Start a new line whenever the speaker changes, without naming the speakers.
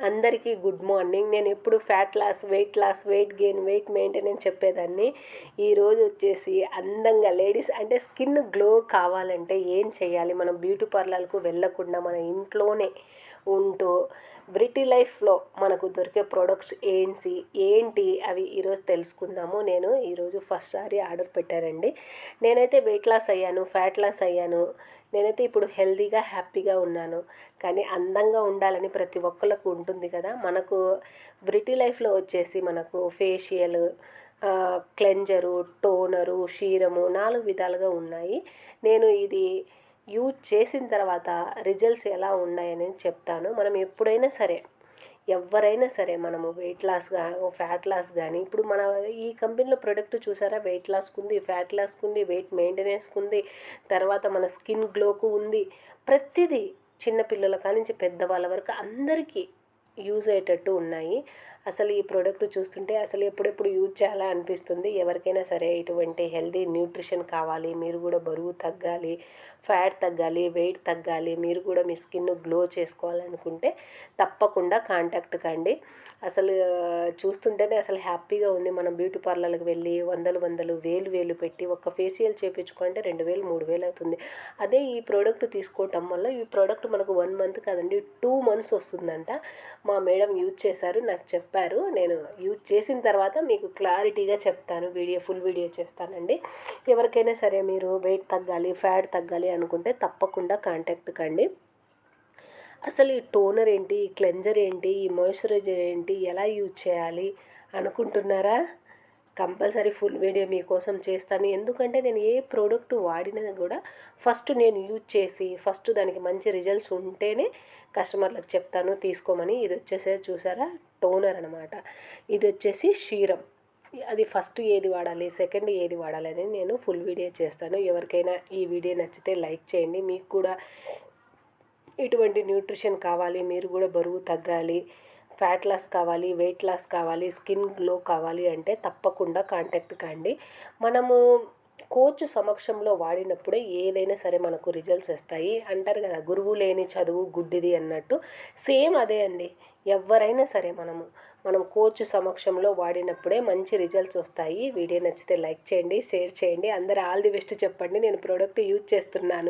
అందరికీ good morning. నేను ఎప్పుడు fat loss, weight gain, weight maintenance చెప్పేదాన్ని. ఈరోజు వచ్చేసి అందంగా లేడీస్ అంటే స్కిన్ గ్లో కావాలంటే ఏం చేయాలి, మనం బ్యూటీ పార్లర్కు వెళ్ళకుండా మన ఇంట్లోనే ఉంటూ బ్రిటీ లైఫ్లో మనకు దొరికే ప్రోడక్ట్స్ ఏంటి అవి ఈరోజు తెలుసుకుందాము. నేను ఈరోజు ఫస్ట్ సారి ఆర్డర్ పెట్టానండి. నేనైతే వెయిట్ లాస్ అయ్యాను, ఫ్యాట్ లాస్ అయ్యాను. నేనైతే ఇప్పుడు హెల్తీగా హ్యాపీగా ఉన్నాను. కానీ అందంగా ఉండాలని ప్రతి ఒక్కళ్ళకు ఉంటుంది కదా. మనకు బ్రిటీ లైఫ్లో వచ్చేసి మనకు ఫేషియల్, క్లెంజరు, టోనరు, సీరము 4 విధాలుగా ఉన్నాయి. నేను ఇది యూజ్ చేసిన తర్వాత రిజల్ట్స్ ఎలా ఉన్నాయని చెప్తాను. మనం ఎప్పుడైనా సరే, ఎవరైనా సరే, మనము వెయిట్ లాస్ కానీ ఫ్యాట్ లాస్ కానీ, ఇప్పుడు మన ఈ కంపెనీలో ప్రోడక్ట్ చూసారా, వెయిట్ లాస్కు ఉంది, ఫ్యాట్ లాస్కు ఉంది, వెయిట్ మెయింటెనెన్స్కి ఉంది, తర్వాత మన స్కిన్ గ్లోకు ఉంది. ప్రతిదీ చిన్నపిల్లల కానించి పెద్దవాళ్ళ వరకు అందరికీ యూజ్ అయ్యేటట్టు ఉన్నాయి. అసలు ఈ ప్రోడక్ట్ చూస్తుంటే అసలు ఎప్పుడెప్పుడు యూజ్ చేయాలా అనిపిస్తుంది. ఎవరికైనా సరే ఇటువంటి హెల్తీ న్యూట్రిషన్ కావాలి, మీరు కూడా బరువు తగ్గాలి, ఫ్యాట్ తగ్గాలి, వెయిట్ తగ్గాలి, మీరు కూడా మీ స్కిన్ గ్లో చేసుకోవాలనుకుంటే తప్పకుండా కాంటాక్ట్ కండి. అసలు చూస్తుంటేనే అసలు హ్యాపీగా ఉంది. మనం బ్యూటీ పార్లర్కి వెళ్ళి వందలు వేలు పెట్టి ఒక ఫేషియల్ చేయించుకుంటే 2000 3000 అవుతుంది. అదే ఈ ప్రోడక్ట్ తీసుకోవటం వల్ల ఈ ప్రోడక్ట్ మనకు 1 మంత్ కాదండి, 2 months వస్తుందంట. మా మేడం యూజ్ చేశారు, నాకు చెప్పారు. నేను యూజ్ చేసిన తర్వాత మీకు క్లారిటీగా చెప్తాను, ఫుల్ వీడియో చేస్తానండి. ఎవరికైనా సరే మీరు వెయిట్ తగ్గాలి, ఫ్యాట్ తగ్గాలి అనుకుంటే తప్పకుండా కాంటాక్ట్ కండి. అసలు ఈ టోనర్ ఏంటి, ఈ క్లెంజర్ ఏంటి, ఈ మాయిశ్చరైజర్ ఏంటి, ఎలా యూజ్ చేయాలి అనుకుంటున్నారా? కంపల్సరీ ఫుల్ వీడియో మీకోసం చేస్తాను. ఎందుకంటే నేను ఏ ప్రోడక్ట్ వాడినా కూడా ఫస్ట్ నేను యూజ్ చేసి దానికి మంచి రిజల్ట్స్ ఉంటేనే కస్టమర్లకు చెప్తాను తీసుకోమని. ఇది వచ్చేసి చూసారా, టోనర్ అనమాట. ఇది వచ్చేసి సీరం. అది ఫస్ట్ ఏది వాడాలి, సెకండ్ ఏది వాడాలి అనేది నేను ఫుల్ వీడియో చేస్తాను. ఎవరికైనా ఈ వీడియో నచ్చితే లైక్ చేయండి. మీకు కూడా ఇటువంటి న్యూట్రిషన్ కావాలి, మీరు కూడా బరువు తగ్గాలి, ఫ్యాట్ లాస్ కావాలి, వెయిట్ లాస్ కావాలి, స్కిన్ గ్లో కావాలి అంటే తప్పకుండా కాంటాక్ట్ కండి. మనము కోచ్ సమక్షంలో వాడినప్పుడే ఏదైనా సరే మనకు రిజల్ట్స్ వస్తాయి అంటారు కదా, గురువు లేని చదువు గుడ్డిది అన్నట్టు. సేమ్ అదే అండి. ఎవరైనా సరే మనం కోచ్ సమక్షంలో వాడినప్పుడే మంచి రిజల్ట్స్ వస్తాయి. వీడియో నచ్చితే లైక్ చేయండి, షేర్ చేయండి. అందరూ ఆల్ ది బెస్ట్ చెప్పండి. నేను ప్రోడక్ట్ యూజ్ చేస్తున్నాను.